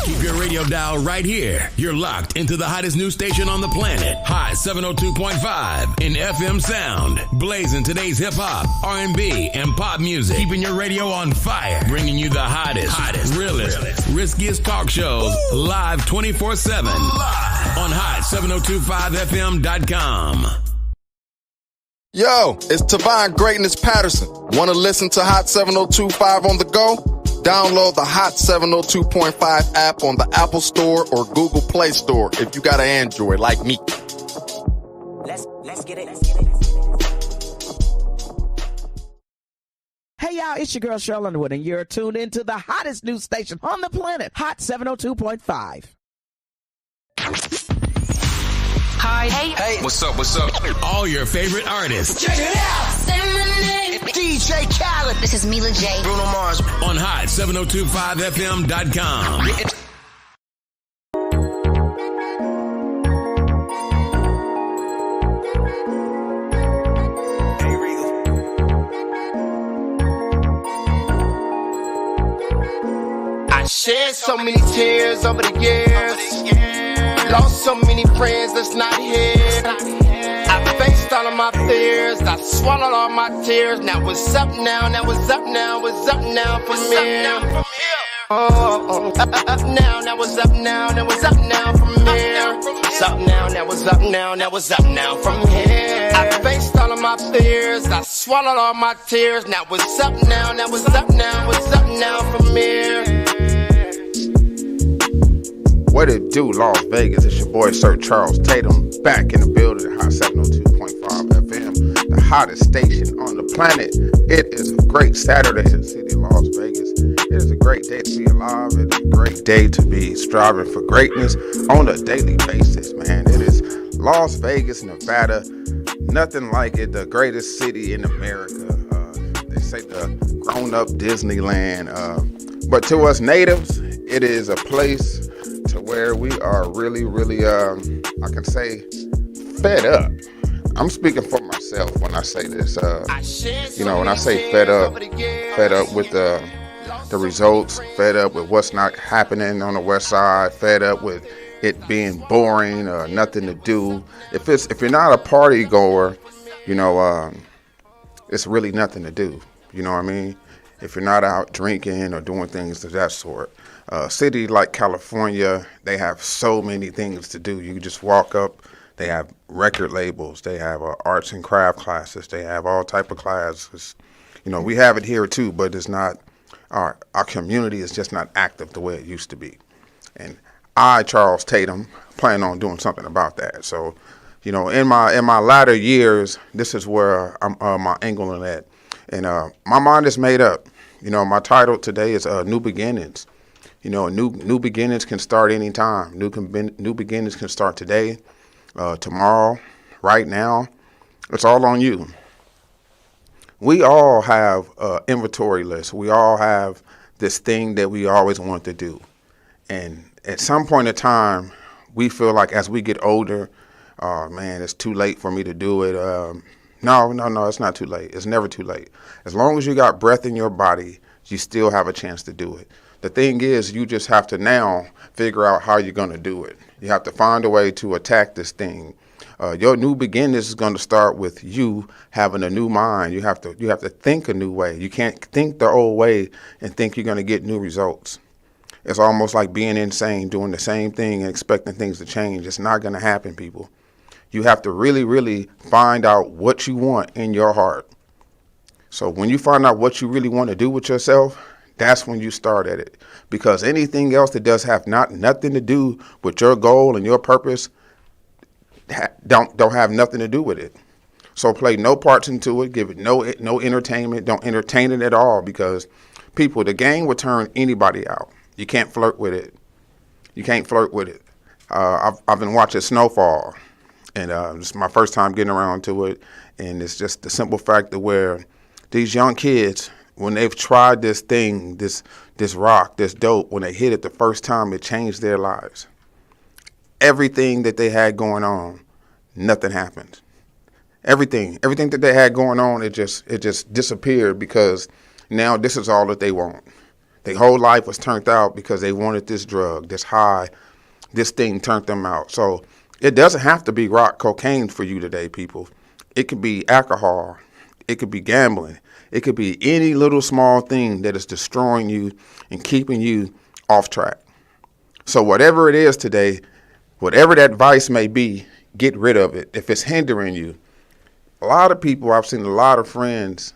Keep your radio dial right here. You're locked into the hottest news station on the planet. Hot 702.5 in FM sound. Blazing today's hip-hop, R&B, and pop music. Keeping your radio on fire. Bringing you the hottest, realest, riskiest talk shows live 24/7 on hot7025fm.com. Yo, it's Tavon Greatness Patterson. Want to listen to Hot 7025 on the go? Download the Hot 702.5 app on the Apple Store or Google Play Store if you got an Android like me. Let's get it. Hey y'all, it's your girl Cheryl Underwood, and you're tuned into the hottest news station on the planet, Hot 702.5. Hi. Hey. What's up? All your favorite artists. Check it out. Say my name. DJ Khaled. This is Mila J. Bruno Mars. On hot7025fm.com. I shed so many tears over the years. Lost so many friends that's not here. I faced all of my fears. I swallowed all my tears. Now what's up now? What's up now from here? Oh, up now what's up now? What's up now from here? What's up now? What's up now? What's up now from here? I faced all of my fears. I swallowed all my tears. Now what's up now? What's up now? What's up now from here? What it do, Las Vegas? It's your boy, Sir Charles Tatum, back in the building at Hot 702.5 FM, the hottest station on the planet. It is a great Saturday in the city of Las Vegas. It is a great day to be alive. It is a great day to be striving for greatness on a daily basis, man. It is Las Vegas, Nevada. Nothing like it, the greatest city in America. They say the grown-up Disneyland. But to us natives, it is a place to where we are really, I can say, fed up. I'm speaking for myself when I say this. When I say fed up with the results, fed up with what's not happening on the west side, fed up with it being boring, nothing to do. If you're not a party goer, it's really nothing to do. You know what I mean? If you're not out drinking or doing things of that sort. City like California, they have so many things to do. You just walk up, they have record labels, they have arts and craft classes, they have all type of classes. We have it here too, but it's not, our community is just not active the way it used to be. And I, Charles Tatum, plan on doing something about that. So, in my latter years, this is where I'm my angling at. And my mind is made up. My title today is New Beginnings. New beginnings can start anytime. New beginnings can start today, tomorrow, right now. It's all on you. We all have an inventory list. We all have this thing that we always want to do. And at some point in time, we feel like as we get older, oh man, it's too late for me to do it. No, it's not too late. It's never too late. As long as you got breath in your body, you still have a chance to do it. The thing is, you just have to now figure out how you're going to do it. You have to find a way to attack this thing. Your new beginning is going to start with you having a new mind. You have to think a new way. You can't think the old way and think you're going to get new results. It's almost like being insane, doing the same thing and expecting things to change. It's not going to happen, people. You have to really, really find out what you want in your heart. So when you find out what you really want to do with yourself, that's when you start at it. Because anything else that does have nothing to do with your goal and your purpose don't have nothing to do with it. So play no parts into it. Give it no entertainment. Don't entertain it at all, because people, the game will turn anybody out. You can't flirt with it. I've been watching Snowfall, and this is my first time getting around to it. And it's just the simple fact that where these young kids, when they've tried this thing, this rock, this dope, when they hit it the first time, it changed their lives. Everything that they had going on, nothing happened. Everything that they had going on, it just disappeared, because now this is all that they want. Their whole life was turned out because they wanted this drug, this high, this thing turned them out. So it doesn't have to be rock cocaine for you today, people. It could be alcohol. It could be gambling. It could be any little small thing that is destroying you and keeping you off track. So whatever it is today, whatever that vice may be, get rid of it. If it's hindering you, a lot of people, I've seen a lot of friends,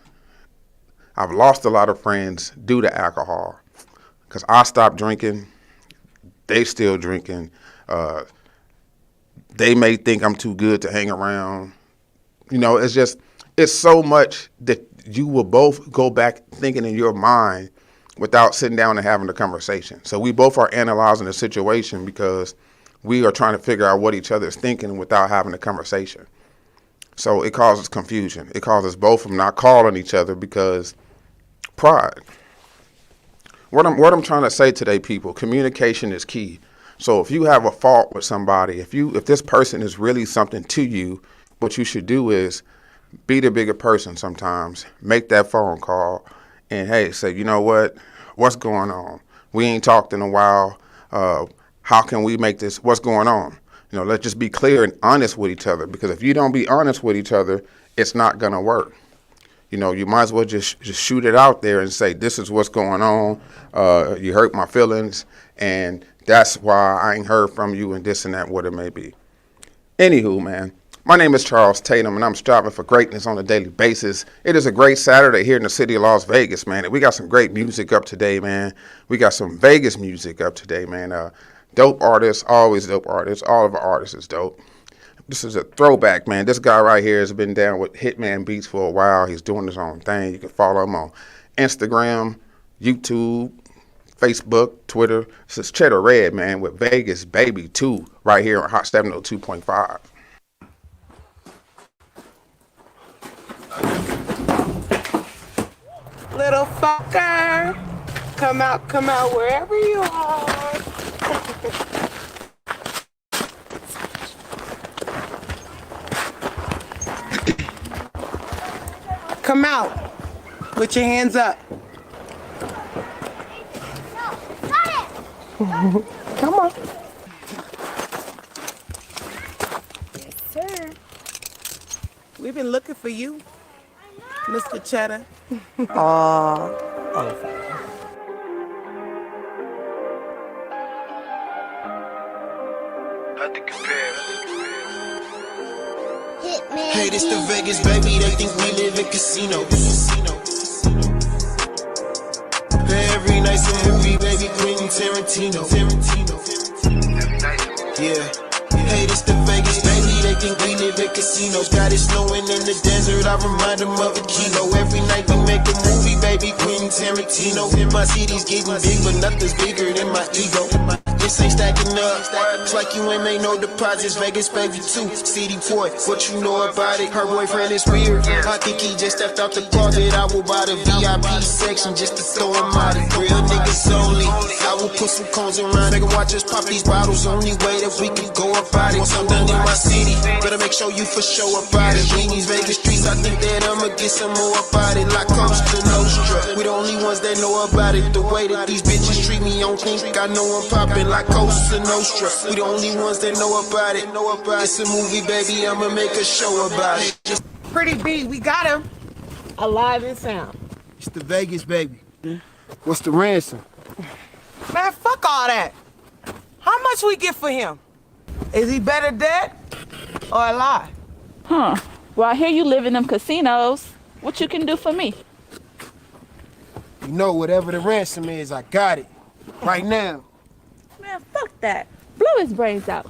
I've lost a lot of friends due to alcohol because I stopped drinking. They still drinking. They may think I'm too good to hang around. You know, it's so much that you will both go back thinking in your mind without sitting down and having a conversation. So we both are analyzing the situation because we are trying to figure out what each other is thinking without having a conversation. So it causes confusion. It causes both of them not calling each other because pride. What I'm trying to say today, people, communication is key. So if you have a fault with somebody, if this person is really something to you, what you should do is be the bigger person sometimes. Make that phone call and, hey, say, you know what? What's going on? We ain't talked in a while. How can we make this? What's going on? You know, let's just be clear and honest with each other, because if you don't be honest with each other, it's not going to work. You know, you might as well just shoot it out there and say, this is what's going on. You hurt my feelings, and that's why I ain't heard from you, and this and that, what it may be. Anywho, man, my name is Charles Tatum, and I'm striving for greatness on a daily basis. It is a great Saturday here in the city of Las Vegas, man. And we got some great music up today, man. We got some Vegas music up today, man. Dope artists, always dope artists. All of our artists is dope. This is a throwback, man. This guy right here has been down with Hitman Beats for a while. He's doing his own thing. You can follow him on Instagram, YouTube, Facebook, Twitter. This is Cheddar Red, man, with Vegas Baby 2 right here on Hot 702.5. Little fucker, come out wherever you are. Come out. Put your hands up. No, got it. Come on. Yes, sir. We've been looking for you, Mr. Cheddar. Hitman. Hey, this the Vegas, baby. They think we live in casino. Every night's a movie, baby. Quentin Tarantino. Yeah. Hey, this the Vegas, baby. They think we live in casinos. Got it snowing in the desert. I remind them of a kilo. Every night we make a movie, baby. Quentin Tarantino. My city's getting big, but nothing's bigger than my ego. This ain't stacking up. It's like you ain't made no deposits. Vegas, baby, too. City boy, what you know about it? Her boyfriend is weird. I think he just stepped out the closet. I will buy the VIP section just to throw him out. Real niggas only. I will put some cones around. They can watch us pop these bottles. Only way that we can go about it. I'm done in my city. Better make sure you for sure about it. In these Vegas streets, I think that I'ma get some more about it. Like Costa Nostra. We the only ones that know about it. The way that these bitches treat me, don't think I know I'm popping like Costa Nostra. We the only ones that know about it. It's a movie, baby. I'ma make a show about it. Pretty B, we got him. Alive and sound. It's the Vegas, baby. What's the ransom? Man, fuck all that. How much we get for him? Is he better dead or alive? Huh. Well, I hear you live in them casinos. What you can do for me? You know, whatever the ransom is, I got it. Right now. Man, fuck that. Blow his brains out.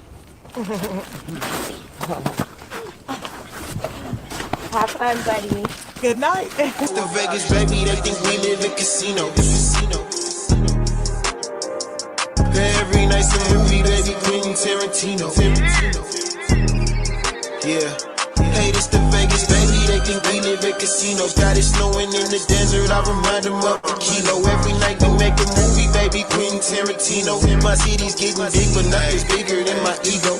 Have fun, buddy. Good night. It's the Vegas, baby. They think we live in casino. Every night's a movie, baby. Quentin Tarantino. Yeah. Hey, this the Vegas, baby. They think we live in casinos. Got it snowing in the desert. I remind them of a kilo. Every night we make a movie, baby. Quentin Tarantino. My city's getting big, but nothing's bigger than my ego.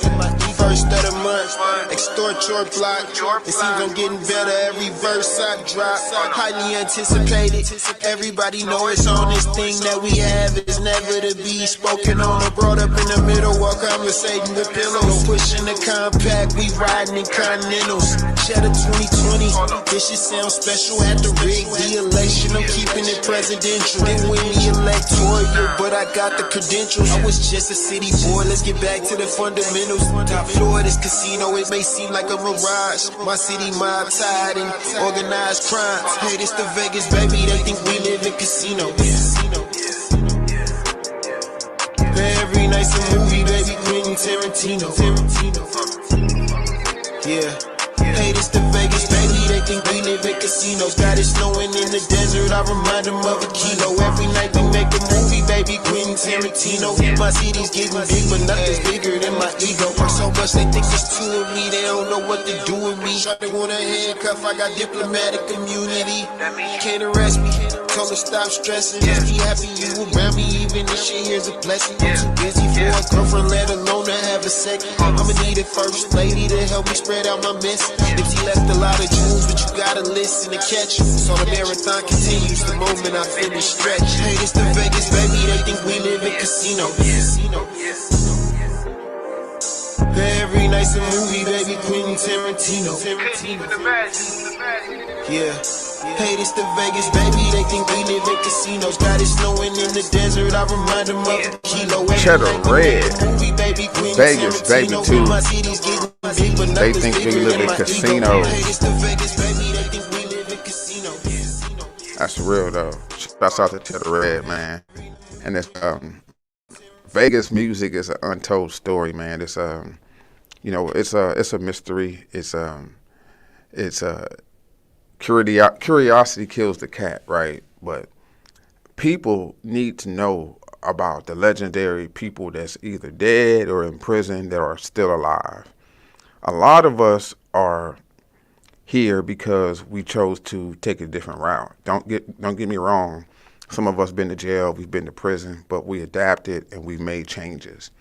first of the month. Extort your block. It seems I'm getting better every verse I drop. Highly anticipated. Everybody know it's on. This thing that we have is never to be spoken on or brought up in the middle while conversating with pillows. Pushing the compact, we riding in Continentals. Cheddar 2020, this shit sounds special. Had to rig the election, I'm keeping it presidential. Didn't win the electoral, but I got the credentials. I was just a city boy, let's get back to the fundamentals. Top floor of this casino, it may seem like a mirage. My city mob tied in organized crimes. Hey, this the Vegas, baby, they think we live in casino. Every night's a movie, baby, Quentin Tarantino. Yeah. Hey, this the Vegas, baby, they think we live in casinos. Got it snowing in the desert, I remind them of a kilo. Every night we make a movie, baby, Quentin Tarantino. My city's getting big, but nothing's bigger than my ego. Work so much, they think it's two of me, they don't know what to do with me. Try to want a handcuff, I got diplomatic immunity. Can't arrest me, told her stop stressing. Just be happy you around me, even if shit here's a blessing. I'm too busy for a girlfriend, let alone to have a second. I'ma need a first lady to help me spread out my message. If he left a lot of jewels, but you gotta listen to catch him. So the marathon continues the moment I finish stretch. Hey, this the Vegas, baby, they think we live in casino. Every night's a movie, baby, Quentin Tarantino. Yeah. Hey, this the Vegas, baby, they think we live in casinos. Got it snowing in the desert, I remind them of a kilo. Cheddar Red, Vegas, baby, too. They think we live in casinos. That's real, though. That's out to Cheddar Red, man. And it's, Vegas music is an untold story, man. It's, you know, it's a mystery. It's curiosity kills the cat, right? But people need to know about the legendary people that's either dead or in prison that are still alive. A lot of us are here because we chose to take a different route. Don't get me wrong. Some of us been to jail, we've been to prison, but we adapted and we made changes.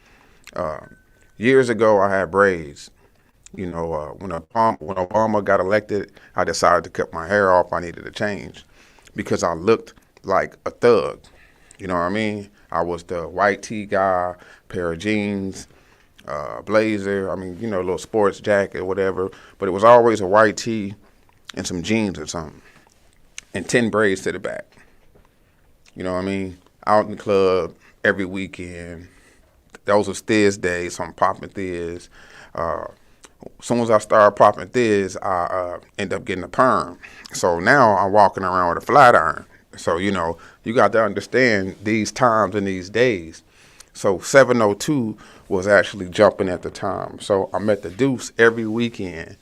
Years ago, I had braids. You know, when Obama got elected, I decided to cut my hair off. I needed a change because I looked like a thug. You know what I mean? I was the white tee guy, pair of jeans, blazer. I mean, you know, a little sports jacket, whatever. But it was always a white tee and some jeans or something, and 10 braids to the back. You know what I mean? Out in the club every weekend. Those were Thiz days, so I'm popping Thiz. As soon as I started popping Thiz, I end up getting a perm. So now I'm walking around with a flat iron. So, you know, you got to understand these times and these days. So 702 was actually jumping at the time. So I'm at the Deuce every weekend.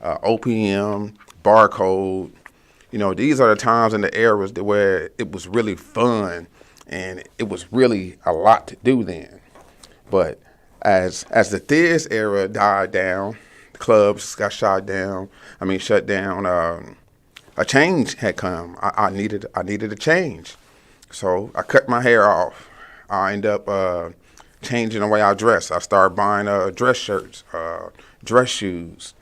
OPM, Barcode. You know, these are the times and the eras where it was really fun and it was really a lot to do then. But as the Thiz era died down, clubs got shut down. A change had come. I needed a change, so I cut my hair off. I ended up changing the way I dress. I started buying dress shirts, dress shoes.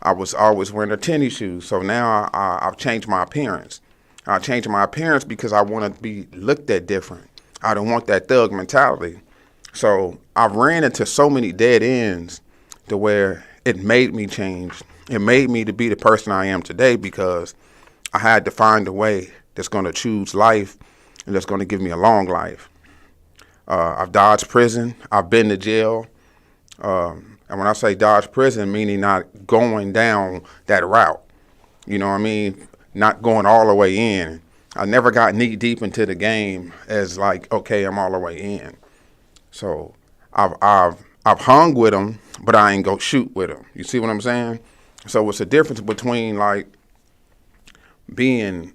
I was always wearing the tennis shoes, so now I've changed my appearance. I changed my appearance because I want to be looked at different. I don't want that thug mentality. So I ran into so many dead ends to where it made me change. It made me to be the person I am today because I had to find a way that's going to choose life and that's going to give me a long life. I've dodged prison. I've been to jail. And when I say dodge prison, meaning not going down that route. You know what I mean? Not going all the way in. I never got knee deep into the game as like, okay, I'm all the way in. So I've hung with them, but I ain't go shoot with them. You see what I'm saying? So it's a difference between like being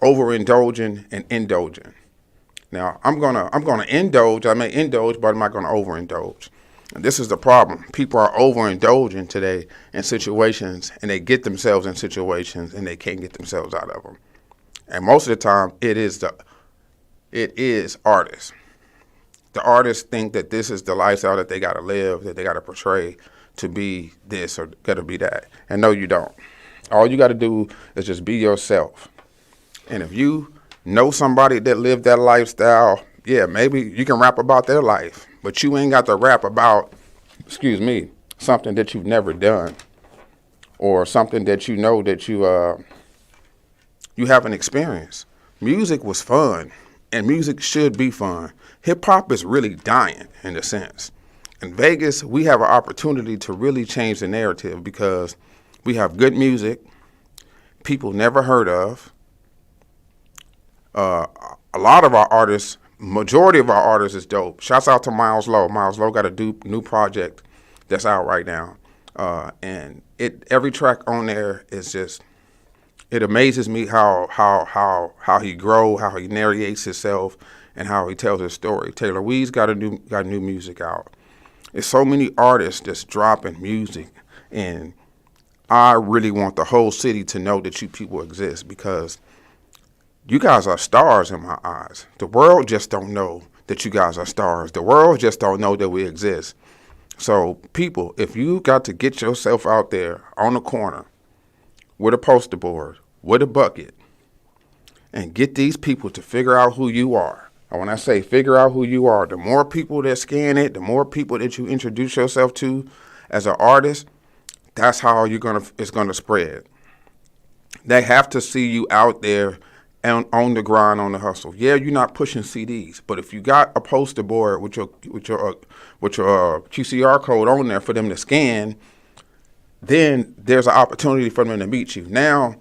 overindulgent and indulgent. Now I'm gonna indulge. I may indulge, but I'm not gonna overindulge. And this is the problem. People are overindulging today in situations, and they get themselves in situations, and they can't get themselves out of them. And most of the time, it is artists. The artists think that this is the lifestyle that they got to live, that they got to portray to be this or gotta be that. And no, you don't. All you gotta do is just be yourself. And if you know somebody that lived that lifestyle, yeah, maybe you can rap about their life, but you ain't got to rap about, something that you've never done or something that you know that you haven't experienced. Music was fun, and music should be fun. Hip hop is really dying in a sense. In Vegas, we have an opportunity to really change the narrative because we have good music, people never heard of. A lot of our artists, majority of our artists is dope. Shouts out to Miles Lowe. Miles Lowe got a new project that's out right now. And every track on there is just, it amazes me how he grow, how he narrates himself, and how he tells his story. Taylor Weeds got new music out. There's so many artists that's dropping music, and I really want the whole city to know that you people exist because you guys are stars in my eyes. The world just don't know that you guys are stars. The world just don't know that we exist. So people, if you got to get yourself out there on the corner with a poster board, with a bucket, and get these people to figure out who you are. And when I say figure out who you are, the more people that scan it, the more people that you introduce yourself to as an artist, that's how it's gonna spread. They have to see you out there and on the grind, on the hustle. Yeah, you're not pushing CDs, but if you got a poster board with your QCR code on there for them to scan, then there's an opportunity for them to meet you. Now,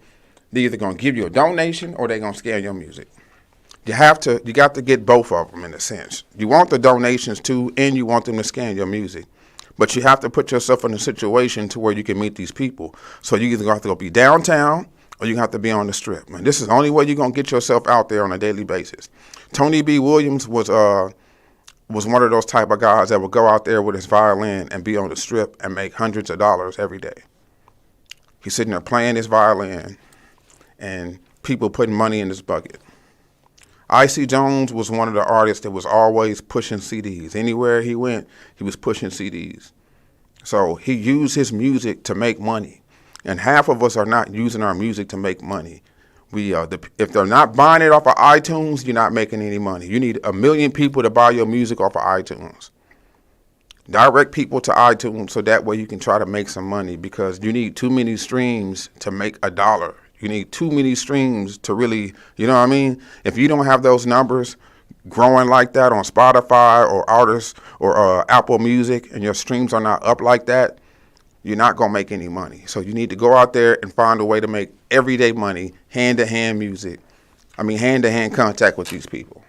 they're either gonna give you a donation or they're gonna scan your music. You got to get both of them in a sense. You want the donations too, and you want them to scan your music. But you have to put yourself in a situation to where you can meet these people. So you either have to go be downtown or you have to be on the strip. And this is the only way you're going to get yourself out there on a daily basis. Tony B. Williams was one of those type of guys that would go out there with his violin and be on the strip and make hundreds of dollars every day. He's sitting there playing his violin and people putting money in his bucket. Icy Jones was one of the artists that was always pushing CDs. Anywhere he went, he was pushing CDs. So he used his music to make money. And half of us are not using our music to make money. If they're not buying it off of iTunes, you're not making any money. You need 1 million people to buy your music off of iTunes. Direct people to iTunes so that way you can try to make some money because you need too many streams to make $1. You need too many streams to really, you know what I mean? If you don't have those numbers growing like that on Spotify or artists or Apple Music and your streams are not up like that, you're not going to make any money. So you need to go out there and find a way to make everyday money, hand-to-hand music. Hand-to-hand contact with these people.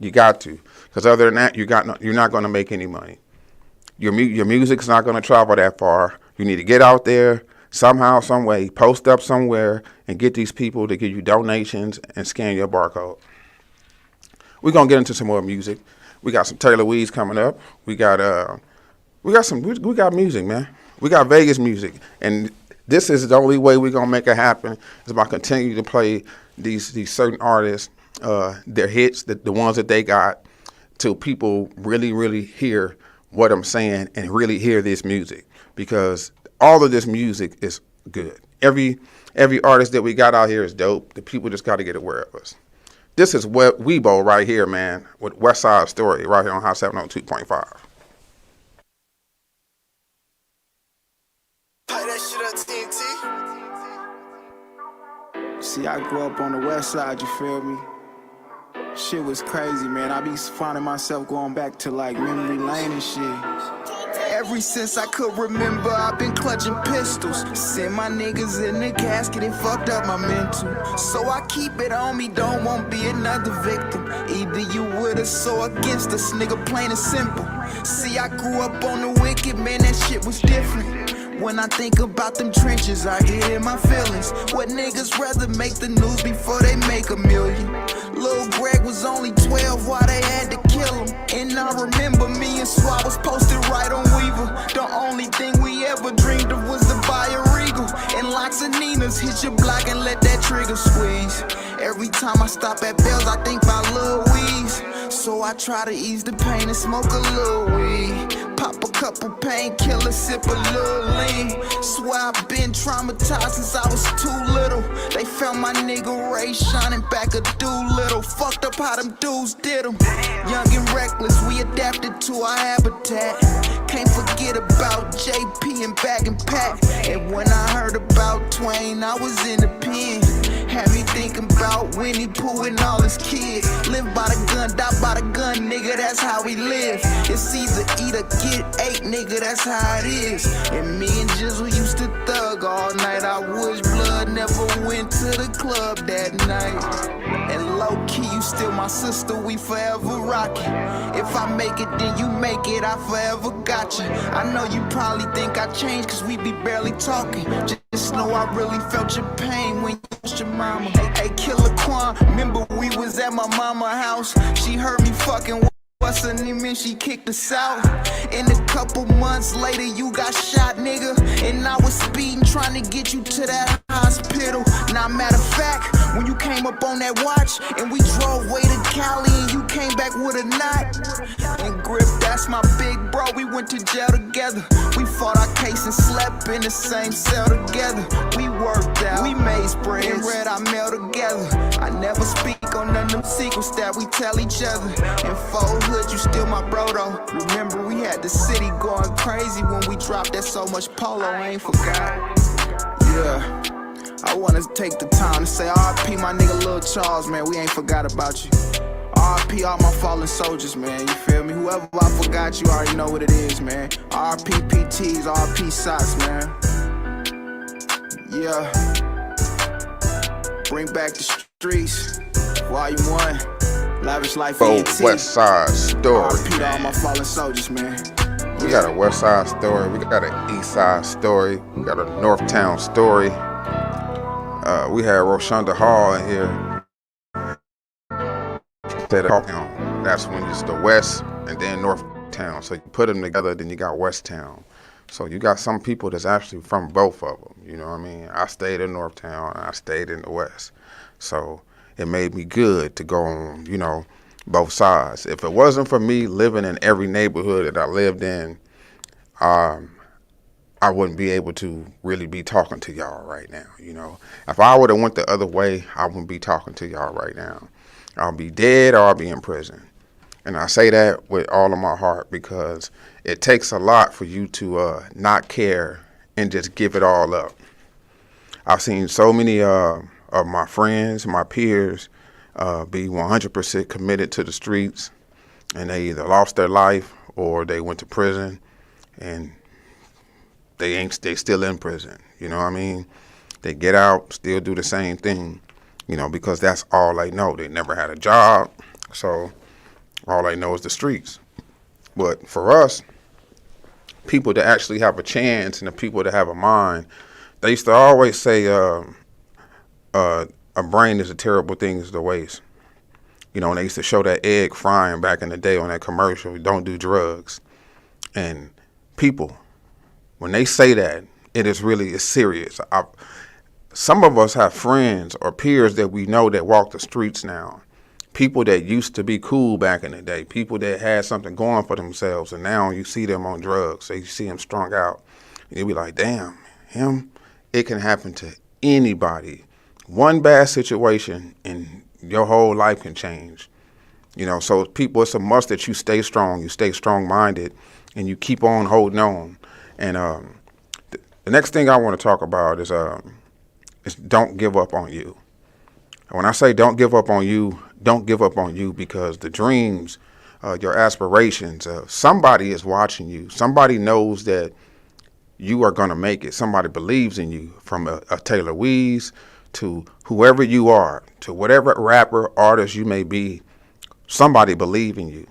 You got to. Because other than that, you're not going to make any money. Your music's not going to travel that far. You need to get out there somehow, some way, post up somewhere and get these people to give you donations and scan your barcode. We're going to get into some more music. We got some Taylor Weeds coming up. We got music, man. We got Vegas music, and this is the only way we're gonna make it happen is by continuing to play these certain artists, their hits, the ones that they got, till people really, really hear what I'm saying and really hear this music because all of this music is good. Every artist that we got out here is dope. The people just got to get aware of us. This is Weibo right here, man, with West Side Story right here on Hot 702.5. See, I grew up on the west side, you feel me? Shit was crazy, man. I be finding myself going back to like memory lane and shit. Ever since I could remember, I've been clutching pistols. Send my niggas in the casket and fucked up my mental. So I keep it on me, don't want be another victim. Either you with us or against us, nigga, plain and simple. See, I grew up on the wicked, man, that shit was different. When I think about them trenches, I get in my feelings. What niggas rather make the news before they make $1 million? Lil Greg was only 12, why they had to kill him? And I remember me and Swab was posted right on Weaver. The only thing we ever dreamed of was to buy a Regal. And lots of Ninas hit your block and let that trigger squeeze. Every time I stop at Bell's, I think about Lil Weeze. So I try to ease the pain and smoke a little weed. Pop a couple painkillers, sip a little lean. Swear I've been traumatized since I was too little. They found my nigga Ray shining back a Doolittle. Fucked up how them dudes did them. Young and reckless, we adapted to our habitat. Can't forget about JP and Bag and Pack. And when I heard about Twain, I was in the pen. Had me thinking about Winnie Pooh and all his kids. Live by the gun, die by the gun, nigga, that's how we live. It's either eat or get ate, nigga, that's how it is. And me and Jizzle used to thug all night. I wish blood never went to the club that night. And low key, you still my sister, we forever rockin'. If I make it, then you make it, I forever got you. I know you probably think I changed, cause we be barely talking. Just know I really felt your pain when you lost your mama. Hey, Killer Quan, remember we was at my mama's house. She heard me fucking what's her name and she kicked us out. And a couple months later you got shot, nigga. And I was speeding trying to get you to that hospital. Now matter of fact, when you came up on that watch and we drove way to Cali and you came back with a knot. And Grip, that's my big bro, we went to jail together. We fought our case and slept in the same cell together. We worked out, we made spreads, and read our mail together. I never speak on none of them secrets that we tell each other. And Fold Hood, you still my bro though. Remember we had the city going crazy when we dropped that So Much Polo, I ain't forgot. Yeah, I wanna take the time to say RP my nigga Lil Charles, man, we ain't forgot about you. RP all my fallen soldiers, man, you feel me? Whoever I forgot, you already know what it is, man. RP PTs, RP Socks, man. Yeah. Bring back the streets, Volume 1, Lavish Life ENT. West Side Story. RP to all my fallen soldiers, man. We got a West Side story, we got an East Side story, we got a Northtown story. We had Roshonda Hall in here. That's when it's the West and then Northtown. So you put them together, then you got Westtown. So you got some people that's actually from both of them. You know what I mean? I stayed in Northtown and I stayed in the West. So it made me good to go on, you know, both sides. If it wasn't for me living in every neighborhood that I lived in, I wouldn't be able to really be talking to y'all right now, you know. If I would have went the other way, I wouldn't be talking to y'all right now. I'll be dead or I'll be in prison. And I say that with all of my heart because it takes a lot for you to not care and just give it all up. I've seen so many of my friends, my peers, be 100% committed to the streets, and they either lost their life or they went to prison, and they still in prison. You know what I mean? They get out, still do the same thing, you know, because that's all they know. They never had a job, so all they know is the streets. But for us, people that actually have a chance and the people that have a mind, they used to always say a brain is a terrible thing to waste. You know, and they used to show that egg frying back in the day on that commercial, don't do drugs. And people, when they say that, it's serious. Some of us have friends or peers that we know that walk the streets now. People that used to be cool back in the day, people that had something going for themselves, and now you see them on drugs, so you see them strung out. And you'll be like, damn, him, it can happen to anybody. One bad situation and your whole life can change. You know, so people, it's a must that you stay strong, you stay strong-minded, and you keep on holding on. And the next thing I want to talk about is don't give up on you. When I say don't give up on you because the dreams, your aspirations, somebody is watching you. Somebody knows that you are going to make it. Somebody believes in you, from a Taylor Weeze to whoever you are, to whatever rapper, artist you may be. Somebody believe in you.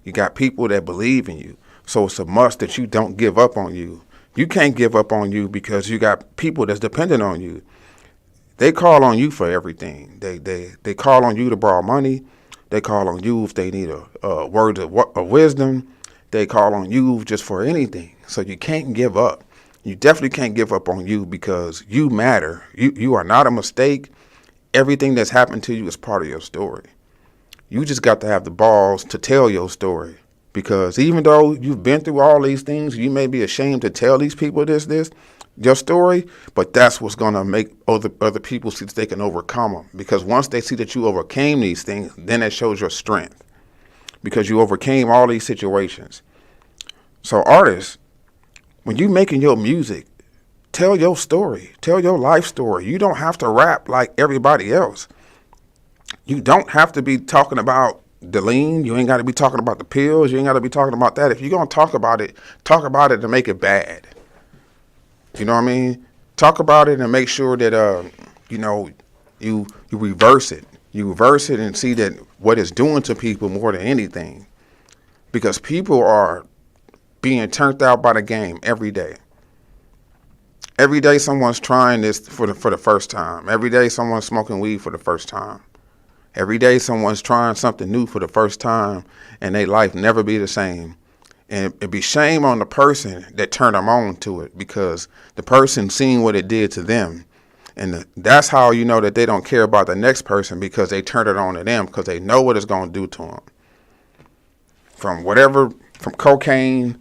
You got people that believe in you. So it's a must that you don't give up on you. You can't give up on you because you got people that's dependent on you. They call on you for everything. They call on you to borrow money. They call on you if they need a word of wisdom. They call on you just for anything. So you can't give up. You definitely can't give up on you because you matter. You are not a mistake. Everything that's happened to you is part of your story. You just got to have the balls to tell your story, Because even though you've been through all these things, you may be ashamed to tell these people your story, but that's what's going to make other people see that they can overcome them. Because once they see that you overcame these things, then that shows your strength. Because you overcame all these situations. So artists, when you making your music, tell your story. Tell your life story. You don't have to rap like everybody else. You don't have to be talking about the lean. You ain't got to be talking about the pills. You ain't got to be talking about that. If you're going to talk about it to make it bad. You know what I mean? Talk about it and make sure that, you reverse it. You reverse it and see that what it's doing to people more than anything. Because people are being turned out by the game every day. Every day someone's trying this for the first time. Every day someone's smoking weed for the first time. Every day someone's trying something new for the first time, and their life never be the same. And it'd be shame on the person that turned them on to it, because the person seen what it did to them. And that's how you know that they don't care about the next person, because they turned it on to them, because they know what it's going to do to them. From cocaine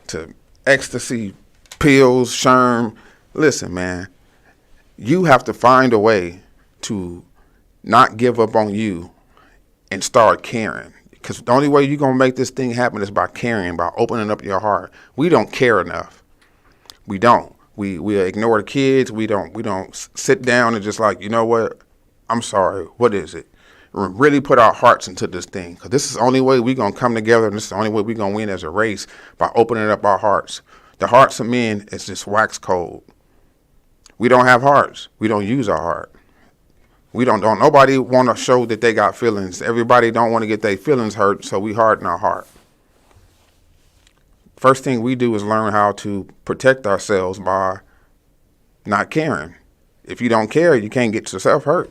to ecstasy, pills, sherm. Listen, man, you have to find a way to not give up on you and start caring. Because the only way you're going to make this thing happen is by caring, by opening up your heart. We don't care enough. We don't. We ignore the kids. We don't sit down and just like, you know what? I'm sorry. What is it? Really put our hearts into this thing. Because this is the only way we're going to come together, and this is the only way we're going to win as a race, by opening up our hearts. The hearts of men is just wax cold. We don't have hearts. We don't use our heart. We don't nobody want to show that they got feelings. Everybody don't want to get their feelings hurt, so we harden our heart. First thing we do is learn how to protect ourselves by not caring. If you don't care, you can't get yourself hurt.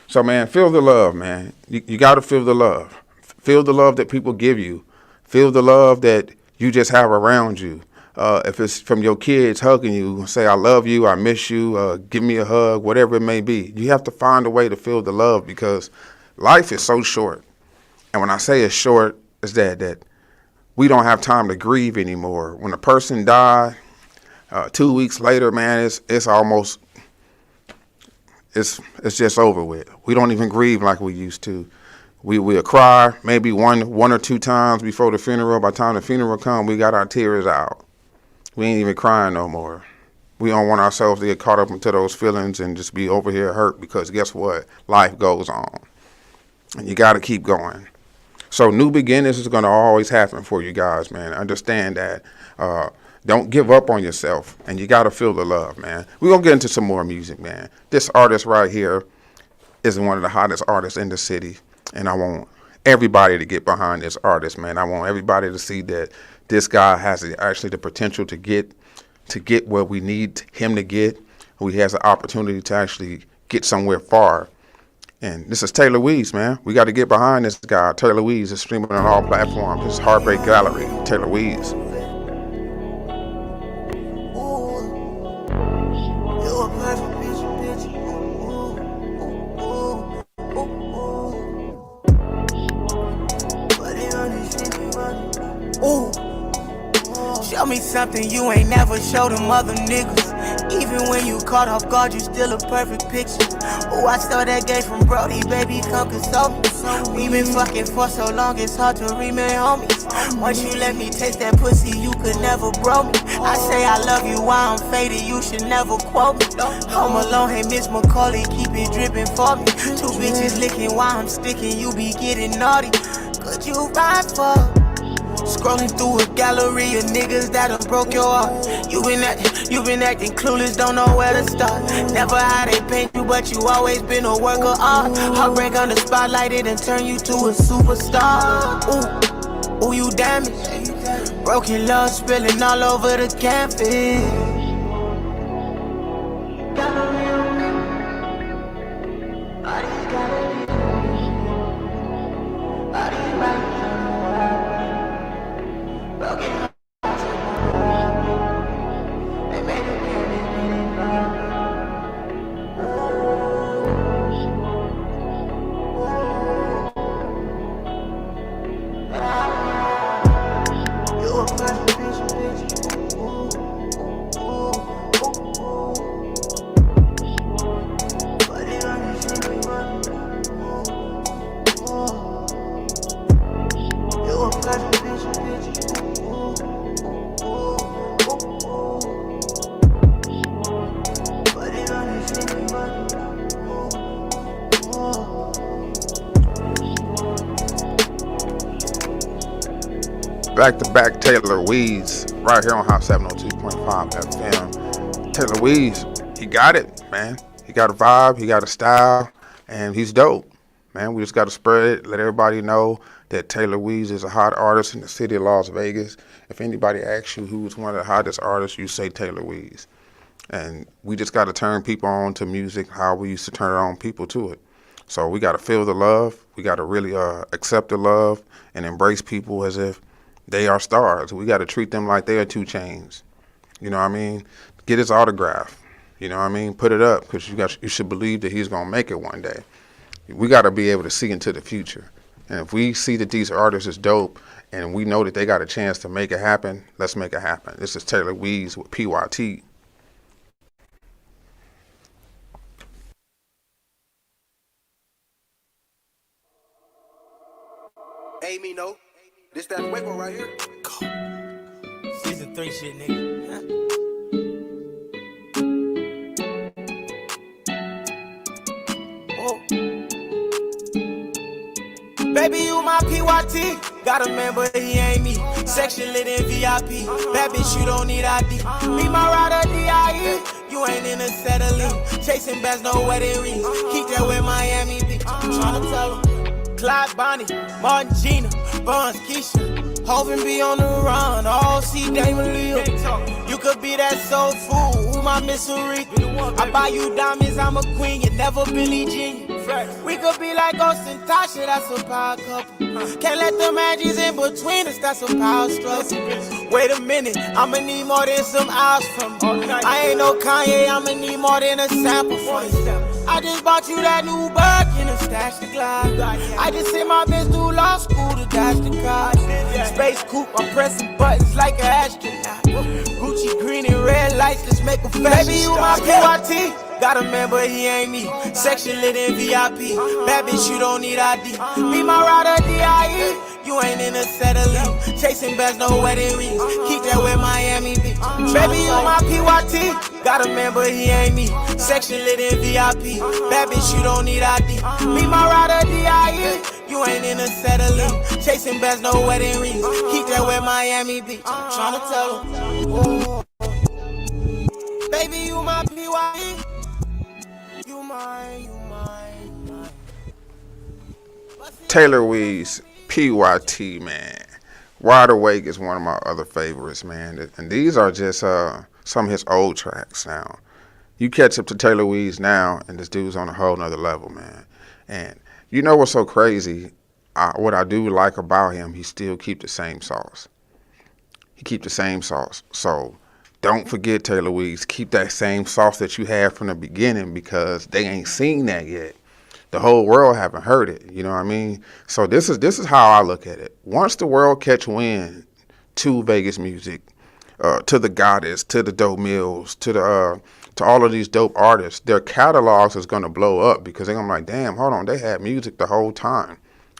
So, man, feel the love, man. You got to feel the love. Feel the love that people give you. Feel the love that you just have around you. If it's from your kids hugging you, say, I love you, I miss you, give me a hug, whatever it may be. You have to find a way to feel the love, because life is so short. And when I say it's short, it's that we don't have time to grieve anymore. When a person dies, 2 weeks later, man, it's just over with. We don't even grieve like we used to. We'll cry maybe one or two times before the funeral. By the time the funeral comes, we got our tears out. We ain't even crying no more. We don't want ourselves to get caught up into those feelings and just be over here hurt, because guess what? Life goes on. And you got to keep going. So new beginnings is going to always happen for you guys, man. Understand that. Don't give up on yourself. And you got to feel the love, man. We're going to get into some more music, man. This artist right here is one of the hottest artists in the city. And I want everybody to get behind this artist, man. I want everybody to see that this guy has actually the potential to get where we need him to get. He has an opportunity to actually get somewhere far. And this is Taylor Weeds, man. We got to get behind this guy. Taylor Weeds is streaming on all platforms. It's Heartbreak Gallery, Taylor Weeds. Show me something you ain't never showed them other niggas. Even when you caught off guard, you still a perfect picture. Oh, I stole that game from Brody, baby, come console me. We been fucking for so long, it's hard to remain homies. Once you let me taste that pussy, you could never bro me. I say I love you while I'm faded, you should never quote me. Home alone, hey Miss McCauley, keep it dripping for me. Two bitches licking while I'm sticking, you be getting naughty. Could you ride for? Scrolling through a gallery of niggas that done broke your heart. You been acting clueless, don't know where to start. Never how they paint you, but you always been a work of art. Heartbreak on the spotlight, it and turn you to a superstar. Ooh, you damaged. Broken love spilling all over the canvas. back-to-back Taylor Weeds right here on Hot 702.5 FM. Taylor Weeds, he got it, man. He got a vibe, he got a style, and he's dope, man. We just got to spread it, let everybody know that Taylor Weeds is a hot artist in the city of Las Vegas. If anybody asks you who's one of the hottest artists, you say Taylor Weeds. And we just got to turn people on to music how we used to turn on people to it. So we got to feel the love. We got to really accept the love and embrace people as if they are stars. We got to treat them like they are 2 Chainz. You know what I mean? Get his autograph. You know what I mean? Put it up because you should believe that he's going to make it one day. We got to be able to see into the future. And if we see that these artists is dope and we know that they got a chance to make it happen, let's make it happen. This is Taylor Weeds with PYT. Hey, me no. This that Waco right here. Season 3 shit, nigga. Oh. Baby, you my PYT. Got a man, but he ain't me. Section lit in VIP. Bad bitch, you don't need ID. Be my rider, DIE. You ain't in a settling. Chasing bags, no wedding rings. Keep that with Miami Beach. I'm tryna tell him. Clyde, Bonnie, Martin, Gina, Buns, Keisha, Hovind be on the run, all see Damon Leo. You could be that soul food, who my misery. I buy you diamonds, I'm a queen, you never Billie Jean. We could be like Ghost and Tasha, that's a power couple. Can't let the magic in between us, that's a power struggle. Wait a minute, I'ma need more than some hours from you. I ain't no Kanye, I'ma need more than a sample from you. I just bought you that new bag in a stash to glide. I just sent my bitch through law school to dash the car. Space coupe, I'm pressing buttons like an astronaut. Gucci green and red lights, just make a fashion. Baby, you my PYT. Got a man, but he ain't me. Section lit in VIP. Bad bitch, you don't need ID. Be my rider, DIE. You ain't in a settling. Chasing bags, no wedding rings. Keep that with Miami Beach. Baby, you my PYT. Got a man, but he ain't me. Section lit in VIP. Bad bitch, you don't need ID. Be my rider, DIE. You ain't in a settling. Chasing bags, no wedding rings. Keep that with Miami Beach. I'm tryna tell him. Oh. Baby, you my PYT. You mine. Taylor Weeds, PYT, man. Wide Awake is one of my other favorites, man. And these are just some of his old tracks now. You catch up to Taylor Weeds now, and this dude's on a whole nother level, man. And you know what's so crazy? What I do like about him, he still keep the same sauce. He keep the same sauce. So don't forget, Taylor Weeds, keep that same sauce that you had from the beginning because they ain't seen that yet. The whole world haven't heard it, you know what I mean? So this is how I look at it. Once the world catch wind to Vegas music, to the Goddess, to the Dope Mills, to all of these dope artists, their catalogs is gonna blow up because they're gonna be like, damn, hold on, they had music the whole time.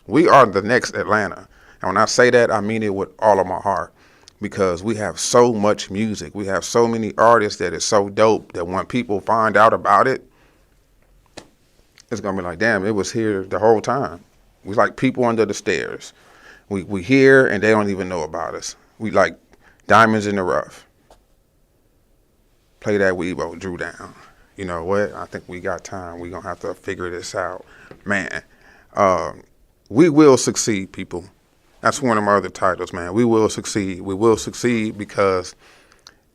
We are the next Atlanta. And when I say that, I mean it with all of my heart because we have so much music. We have so many artists that is so dope that when people find out about it, it's going to be like, damn, it was here the whole time. We like people under the stairs. We here and they don't even know about us. We like diamonds in the rough. Play that Weibo, Drew Down. You know what? I think we got time. We're going to have to figure this out. Man, we will succeed, people. That's one of my other titles, man. We will succeed. We will succeed because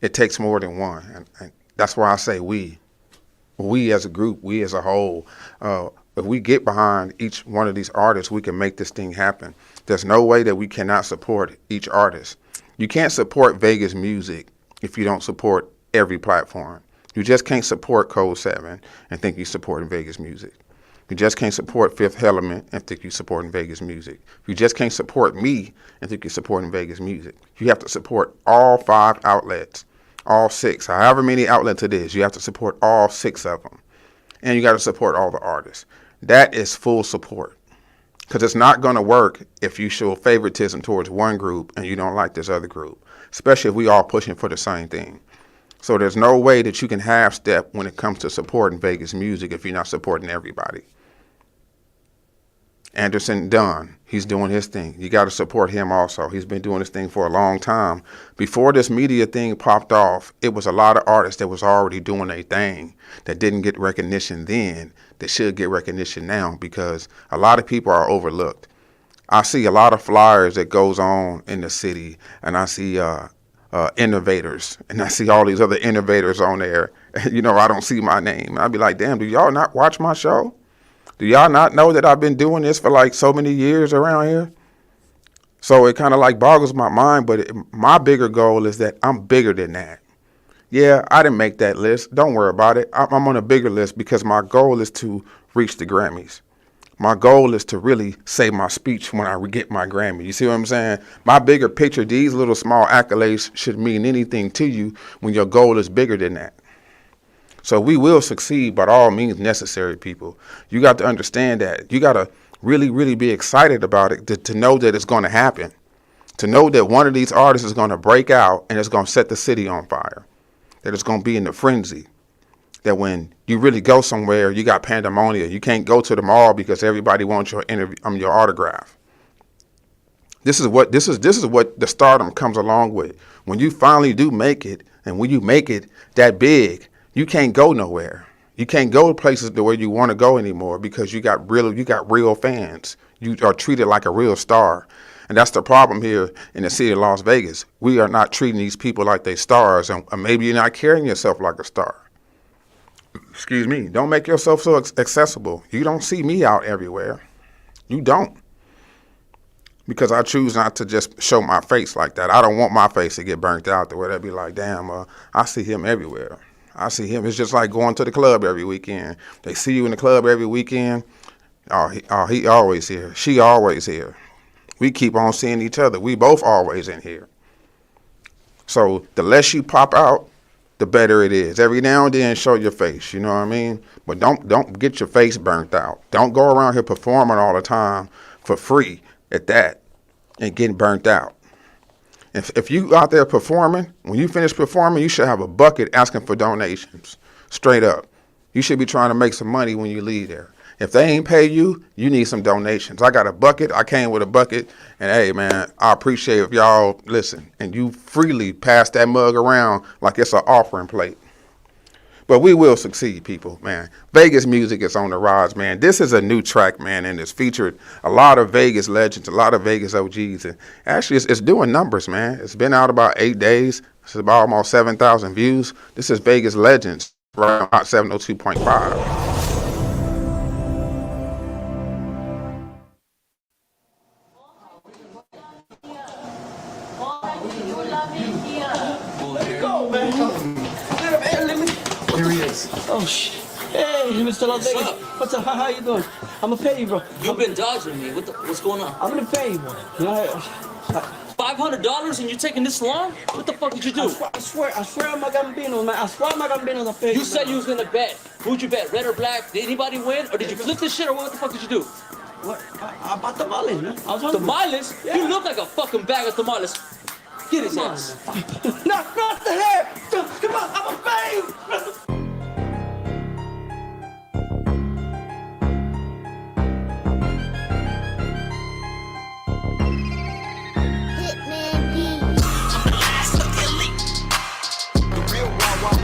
it takes more than one. And that's why I say we. We as a group, we as a whole, if we get behind each one of these artists, we can make this thing happen. There's no way that we cannot support each artist. You can't support Vegas music if you don't support every platform. You just can't support Code 7 and think you're supporting Vegas music. You just can't support Fifth Element and think you're supporting Vegas music. You just can't support me and think you're supporting Vegas music. You have to support all 5 outlets. All 6, however many outlets it is, you have to support all 6 of them. And you got to support all the artists. That is full support. Because it's not going to work if you show favoritism towards one group and you don't like this other group, especially if we all pushing for the same thing. So there's no way that you can half-step when it comes to supporting Vegas music if you're not supporting everybody. Anderson Dunn, he's doing his thing. You got to support him also. He's been doing this thing for a long time. Before this media thing popped off, it was a lot of artists that was already doing their thing that didn't get recognition then that should get recognition now, because a lot of people are overlooked. I see a lot of flyers that goes on in the city, and I see innovators, and I see all these other innovators on there. You know, I don't see my name. I'd be like, damn, do y'all not watch my show? Do y'all not know that I've been doing this for like so many years around here? So it kind of like boggles my mind, but my bigger goal is that I'm bigger than that. Yeah, I didn't make that list. Don't worry about it. I'm on a bigger list because my goal is to reach the Grammys. My goal is to really say my speech when I get my Grammy. You see what I'm saying? My bigger picture, these little small accolades should mean anything to you when your goal is bigger than that. So we will succeed by all means necessary, people. You got to understand that. You got to really, really be excited about it to know that it's going to happen. To know that one of these artists is going to break out and it's going to set the city on fire. That it's going to be in the frenzy. That when you really go somewhere, you got pandemonium. You can't go to the mall because everybody wants your your autograph. This is what the stardom comes along with. When you finally do make it, and when you make it that big, you can't go nowhere. You can't go to places the way you want to go anymore because you got real fans. You are treated like a real star. And that's the problem here in the city of Las Vegas. We are not treating these people like they stars, and maybe you're not carrying yourself like a star. Excuse me. Don't make yourself so accessible. You don't see me out everywhere. You don't. Because I choose not to just show my face like that. I don't want my face to get burnt out to where they'd be like, damn, I see him everywhere. I see him. It's just like going to the club every weekend. They see you in the club every weekend. He always here. She always here. We keep on seeing each other. We both always in here. So the less you pop out, the better it is. Every now and then, show your face. You know what I mean? But don't get your face burnt out. Don't go around here performing all the time for free at that and getting burnt out. If you out there performing, when you finish performing, you should have a bucket asking for donations. Straight up. You should be trying to make some money when you leave there. If they ain't pay you, you need some donations. I got a bucket. I came with a bucket. And hey, man, I appreciate if y'all listen and you freely pass that mug around like it's an offering plate. But we will succeed, people, man. Vegas music is on the rise, man. This is a new track, man, and it's featured a lot of Vegas legends, a lot of Vegas OGs. And actually, it's doing numbers, man. It's been out about 8 days. It's about almost 7,000 views. This is Vegas Legends, right on Hot 702.5. Here he is. Oh, shit. Hey, Mr. Las Vegas. What's up? How you doing? I'm gonna pay you, bro. You've been dodging me. What's going on? I'm gonna pay you, bro. You know, $500 and you're taking this long? What the fuck did you do? I swear I'm a Gambino, man. I swear I'm a Gambino to pay you. You said you was gonna bet. Who'd you bet? Red or black? Did anybody win? Or did you flip this shit? Or what the fuck did you do? What? I bought tamales, man. I was hungry. Tamales? Yeah. You look like a fucking bag of tamales. Get his ass. Not the hair. Come on, I'm a pay you.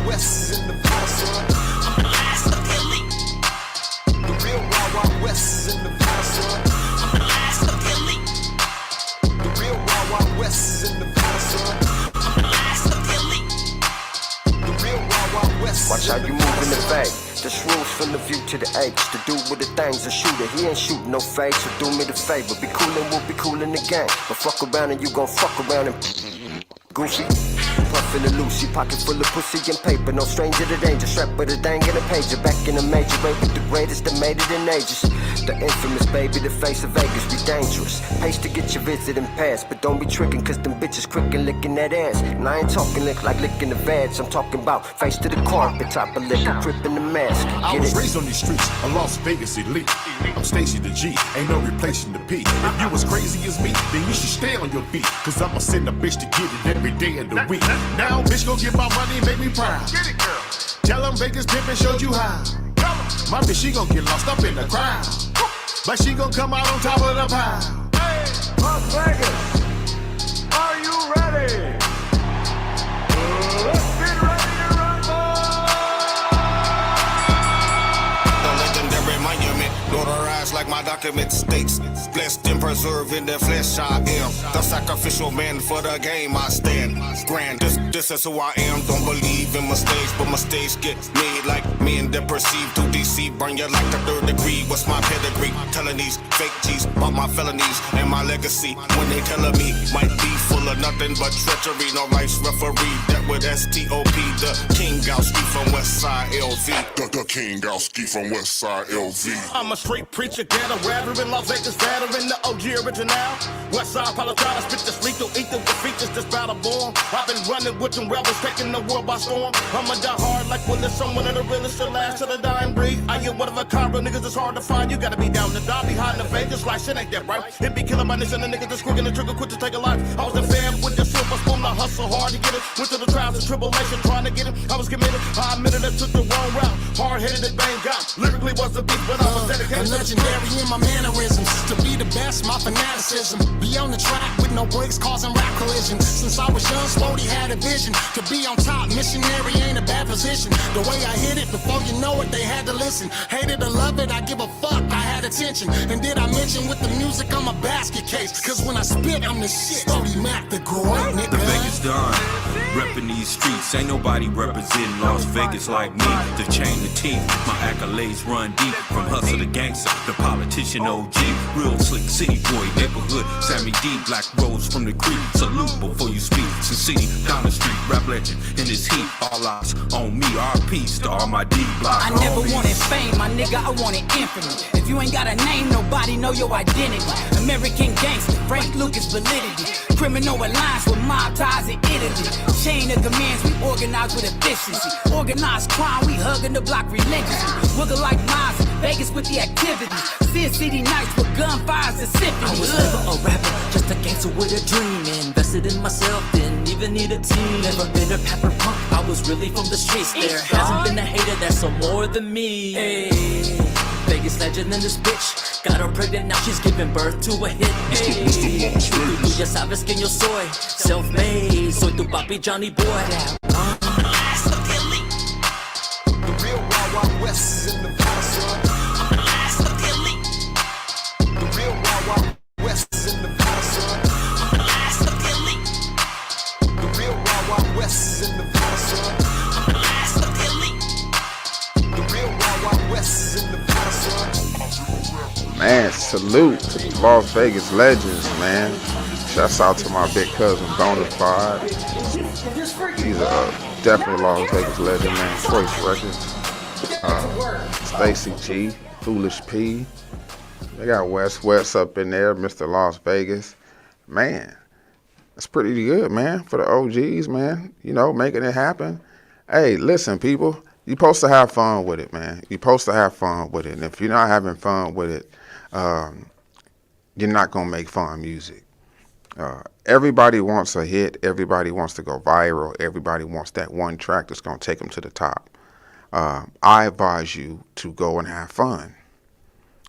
West is in the house, I'm blast of elite. The real Wild West is in the house, I'm blast of elite. The real Wild West is in the house, I'm blast of elite. The real Wild West. Watch how you move in the bay. This rules from the view to the H. The dude with the things, a shooter, he ain't shooting no fake. So do me the favor, be cool and we'll be cool in the game. But fuck around and you gon' fuck around and goofy. Puffin' a Lucy, pocket full of pussy and paper. No stranger to danger, strapped with a dang in a pager. Back in a major way with the greatest that made it in ages. The infamous baby, the face of Vegas, be dangerous. Pace to get your visit and pass, but don't be tricking, cause them bitches quick and licking that ass. And I ain't talking lick like licking the veg, I'm talking about face to the carpet, top of liquor, crippin' the mask. I was raised on these streets, a Las Vegas elite. I'm Stacy the G, ain't no replacing the P. If you as crazy as me, then you should stay on your feet, cause I'ma send a bitch to get it every day of the week. Now, bitch, go get my money and make me proud. Get it, girl. Tell them Vegas pimpin' showed you how. My bitch, she gon' get lost up in the crowd. but she gon' come out on top of the pile. Hey, Las Vegas, are you ready? Let's get ready to rumble! The legendary monument, notarized like my document states. Blessed and preserved in the flesh I am. The sacrificial man for the game I stand. Grand, this is who I am. Don't believe in mistakes, but mistakes get made like men that perceive to deceive. Burn you like the third degree. What's my pedigree? Telling these fake G's about my felonies and my legacy. When they telling me might be full of nothing but treachery. No rights referee. That with STOP, the King Gowski from Westside LV. The King Gowski from Westside LV. I'm a straight preacher, ghetto rapper in Las Vegas, veteran, the OG original. Westside Apologise, spit this lethal ether with features this battle born. I've been running with them rebels, taking the world by storm. I'ma die hard like when there's someone of the realest, the last of the dying breed. I get one of a kind, real niggas it's hard to find. You gotta be down to die behind the Vegas like shit ain't that right. It be killing my nation, the niggas that's quick the trigger, quick to take a life. I was a fan with the silver spoon, I hustle hard to get it. Went to the trials and tribulation trying to get it. I was committed, I admitted I took the wrong route. Hard-headed and banged out. Lyrically was a beat, but I was dedicated. Legendary in my mannerisms. To be the best, my fanaticism. Be on the track with no brakes, causing rap collisions. Since I was young, slowly had a vision to be on top. Missionary ain't a bad position. The way I hit it, before you know it, they had to listen. Hate it or love it, I give a fuck. I had attention. And did I mention with the music, I'm a basket case? Cause when I spit, I'm the shit. Brody Mac, the great nigga. The Vegas Don, reppin' these streets. Ain't nobody representing Las Vegas like me. The chain, the teeth, my accolades run deep. From hustle to gangster, the politician OG. Real slick city boy, neighborhood, Sammy D. Black Rose from the creek. Salute before you speak. Sin City, down the street, rap legend in this heat. All eyes on me, RP, star my D block. I never wanted fame, my nigga, I wanted infamy. If you ain't got a name, nobody know your identity. American gangster, Frank Lucas validity. Criminal alliance with mob ties in Italy. Chain of commands, we organize with efficiency. Organized crime, we hugging the block relentlessly. Wiggle like Miles, Vegas with the activity. Sin City nights with gunfires and symphony. I was never a rapper, just a gangster with a dream. Invested in myself, didn't even need a team. Never been a pepper punk, I was really from the streets. There hasn't been a hater that's so more than me. Hey, Vegas legend in this bitch. Got her pregnant, now she's giving birth to a hit. Hey, tú ya sabes que yo soy self-made. Soy tu papi Johnny Boy. The real Wild Wild West is in the palace, son. I'm the last of the elite. The real Wild Wild West is in the palace, son. I'm the last of the elite. The real Wild Wild West is in the palace, son. I'm the last of the elite. The real Wild Wild West is in the palace, son. Man, salute to the Las Vegas legends, man. Shouts out to my big cousin Bonafide. He's a definitely Las Vegas legend, man. Choice Records. Stacy G, Foolish P. They got West up in there, Mr. Las Vegas. Man, that's pretty good, man, for the OGs, man. You know, making it happen. Hey, listen, people, you're supposed to have fun with it, man. You're supposed to have fun with it. And if you're not having fun with it, you're not going to make fun music. Everybody wants a hit. Everybody wants to go viral. Everybody wants that one track that's going to take them to the top. I advise you to go and have fun.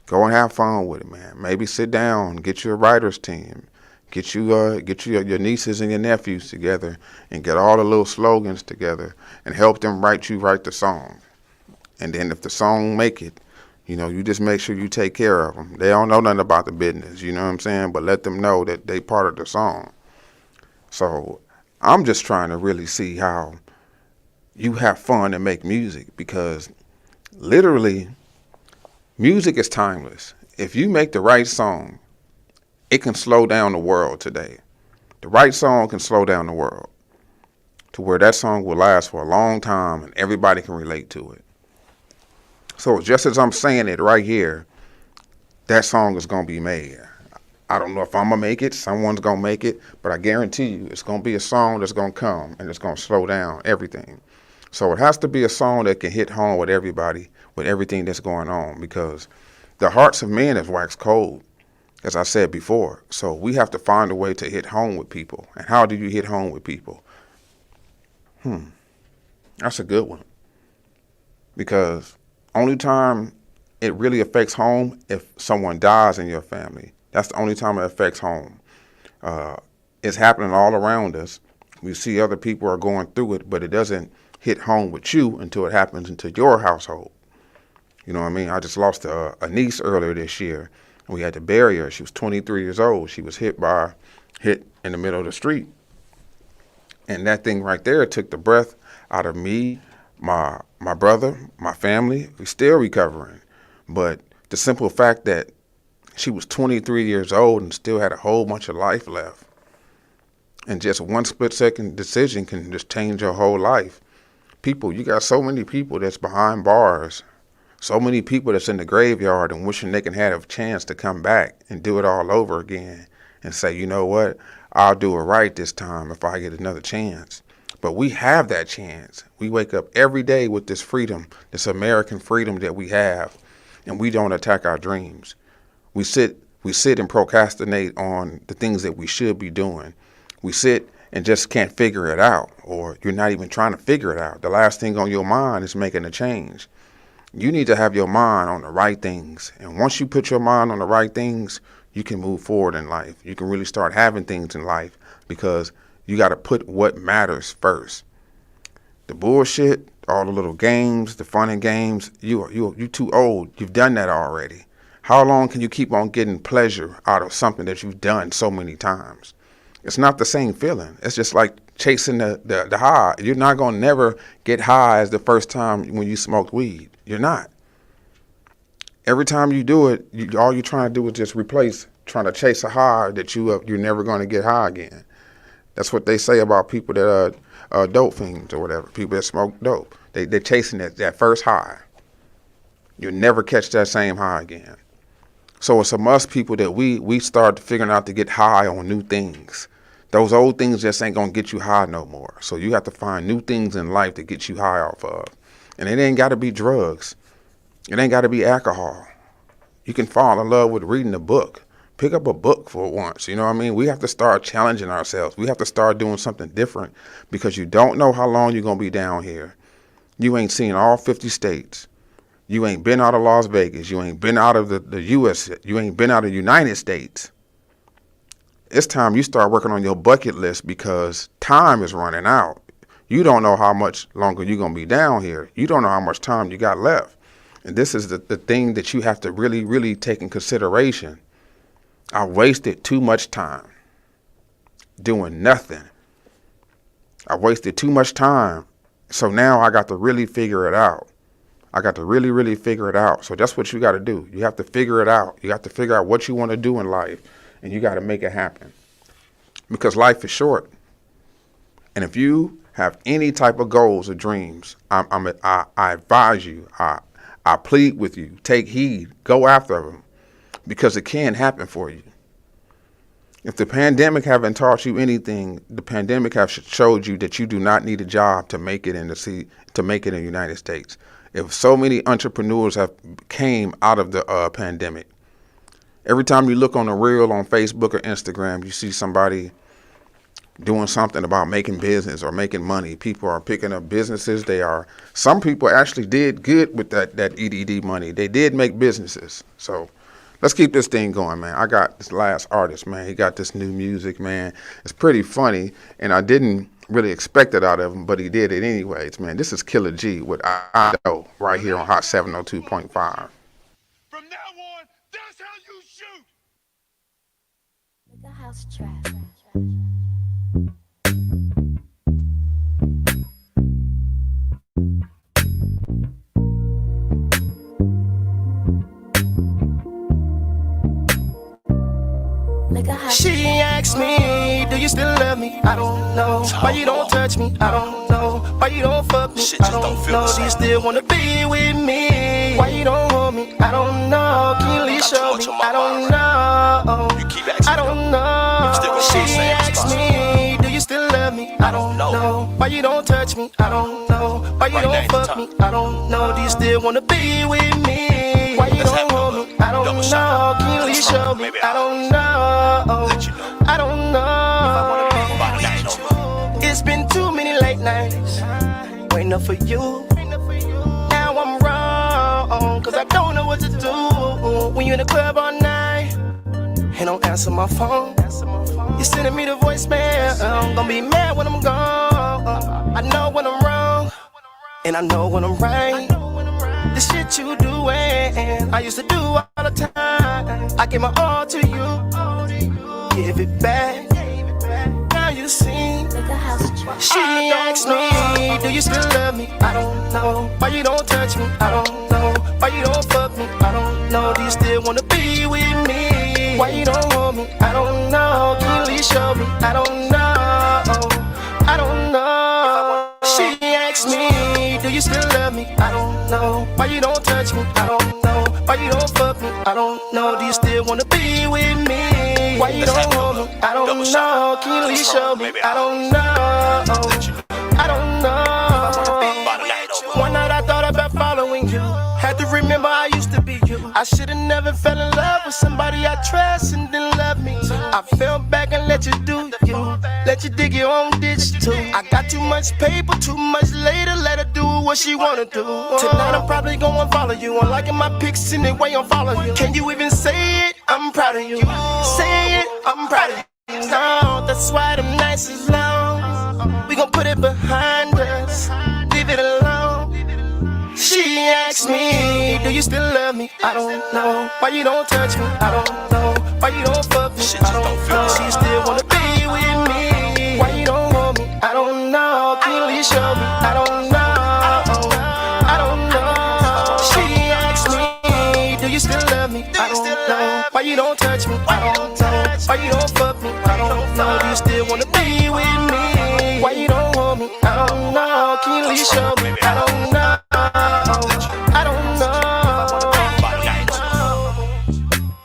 Go and have fun with it, man. Maybe sit down, get you a writer's team, get you your nieces and your nephews together and get all the little slogans together and help them write the song. And then if the song make it, you know, you just make sure you take care of them. They don't know nothing about the business, you know what I'm saying? But let them know that they part of the song. So I'm just trying to really see how you have fun and make music, because literally music is timeless. If you make the right song, it can slow down the world today. The right song can slow down the world to where that song will last for a long time and everybody can relate to it. So just as I'm saying it right here, that song is going to be made. I don't know if I'm going to make it, someone's going to make it, but I guarantee you it's going to be a song that's going to come and it's going to slow down everything. So it has to be a song that can hit home with everybody, with everything that's going on, because the hearts of men have waxed cold, as I said before. So we have to find a way to hit home with people. And how do you hit home with people? That's a good one. Because only time it really affects home if someone dies in your family. That's the only time it affects home. It's happening all around us. We see other people are going through it, but it doesn't hit home with you until it happens into your household. You know what I mean? I just lost a niece earlier this year. We had to bury her. She was 23 years old. She was hit in the middle of the street. And that thing right there took the breath out of me, my brother, my family. We're still recovering. But the simple fact that she was 23 years old and still had a whole bunch of life left. And just one split-second decision can just change your whole life. People, you got so many people that's behind bars, so many people that's in the graveyard and wishing they can have a chance to come back and do it all over again and say, you know what, I'll do it right this time if I get another chance. But we have that chance. We wake up every day with this freedom, this American freedom that we have, and we don't attack our dreams. We sit and procrastinate on the things that we should be doing. We sit and just can't figure it out, or you're not even trying to figure it out. The last thing on your mind is making a change. You need to have your mind on the right things. And once you put your mind on the right things, you can move forward in life. You can really start having things in life because you got to put what matters first. The bullshit, all the little games, the fun and games, you too old. You've done that already. How long can you keep on getting pleasure out of something that you've done so many times? It's not the same feeling. It's just like chasing the high. You're not going to never get high as the first time when you smoked weed. You're not. Every time you do it, all you're trying to do is just replace, trying to chase a high that you're never going to get high again. That's what they say about people that are dope fiends or whatever, people that smoke dope. They're chasing that first high. You'll never catch that same high again. So it's a must, people, that we start figuring out to get high on new things. Those old things just ain't going to get you high no more. So you have to find new things in life to get you high off of. And it ain't got to be drugs. It ain't got to be alcohol. You can fall in love with reading a book. Pick up a book for once. You know what I mean? We have to start challenging ourselves. We have to start doing something different because you don't know how long you're going to be down here. You ain't seen all 50 states. You ain't been out of Las Vegas. You ain't been out of the U.S. You ain't been out of the United States. It's time you start working on your bucket list because time is running out. You don't know how much longer you're going to be down here. You don't know how much time you got left. And this is the thing that you have to really, really take in consideration. I wasted too much time doing nothing. I wasted too much time. So now I got to really figure it out. I got to really, really figure it out. So that's what you got to do. You have to figure it out. You have to figure out what you want to do in life, and you got to make it happen. Because life is short. And if you have any type of goals or dreams, I advise you, I plead with you, take heed, go after them, because it can happen for you. If the pandemic haven't taught you anything, the pandemic has showed you that you do not need a job to make it in the United States. If so many entrepreneurs have came out of the pandemic, every time you look on a reel on Facebook or Instagram, you see somebody doing something about making business or making money. People are picking up businesses. Some people actually did good with that EDD money. They did make businesses. So let's keep this thing going, man. I got this last artist, man. He got this new music, man. It's pretty funny, and I didn't really expect it out of him, but he did it anyways, man. This is Killer G with I Know right here on Hot 702.5. From now on, that's how you shoot. The house trap. She asked me, do you still love me? I don't know. Why you don't touch me? I don't know. Why you don't fuck me? I don't know. Do you still wanna be with me? Why you don't hold me? I don't know. Can you at least show me? I don't know. I don't know. She asked me, do you still love me? I don't know. Why you don't touch me? I don't know. Why you don't fuck me? I don't know. Do you still wanna be with me? Why you don't hold me? I don't know. Can you at least show me? I don't know. I don't know. It's been too many late nights waiting up for you. Now I'm wrong, cause I don't know what to do. when you in the club all night and don't answer my phone. You sending me the voicemail. I'm gonna be mad when I'm gone. I know when I'm wrong, and I know when I'm right. The shit you doing, I used to do all the time. I give my all to you, give it back. Now you see. She asked me, do you still love me? I don't know. Why you don't touch me? I don't know. Why you don't fuck me? I don't know. Do you still wanna be with me? Why you don't hold me? I don't know. Can you please show me? I don't know. I don't know. She asked me, do you still love me? I don't know. Why you don't touch me? I don't know. Why you don't fuck me? I don't know. Do you still wanna be with me? Why you don't hold me? I don't know. Can you please show me? I don't know. I don't know. One night I thought about following you. Had to remember I used to be you. I should've never fell in love with somebody I trust and didn't love me. I fell back and let you do you. Let you dig your own ditch too. I got too much paper, too much later. Let her do what she wanna do. Tonight I'm probably gonna follow you. I'm liking my pics anyway, I'm following you. Can you even say it? I'm proud of you. Say it, I'm proud of you. No, that's why them nights is long. We gon' put it behind us. Leave it alone. She asked me, do you still love me? I don't know. Why you don't touch me? I don't know. Why you don't fuck me? I don't know. She still wanna be with me. Why you don't hold me? I don't know. Can you please show me? I don't know. I don't know. She asked me, do you still love me? I don't know. Why you don't touch me? I don't know. Why you don't fuck me? I don't know. Do you still wanna be with me? Why you don't hold me? I don't know. Can you please show me? I don't know. I don't know.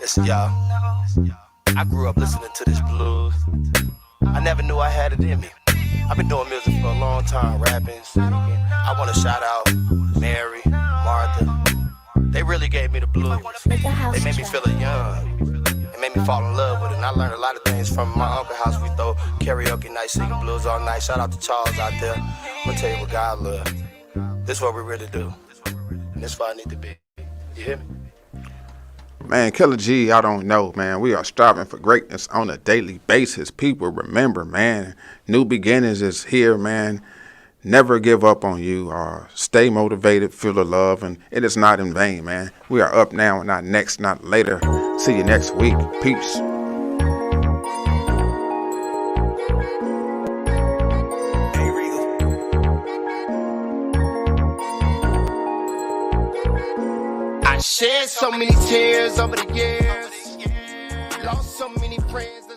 Listen, y'all. I grew up listening to this blues. I never knew I had it in me. I've been doing music for a long time, rapping, singing. I want to shout out Mary, Martha. They really gave me the blues. They made me feel young. They made me fall in love with it. And I learned a lot of things from my uncle's house. We throw karaoke night, singing blues all night. Shout out to Charles out there. I'm gonna tell you what God loves. This is what we really do. And this is what I need to be. You hear me? Man, Killer G, I don't know, man. We are striving for greatness on a daily basis. People remember, man, new beginnings is here, man. Never give up on you. Stay motivated, feel the love, and it is not in vain, man. We are up now, not next, not later. See you next week. Peace. I shed so many tears over the years, lost so many friends.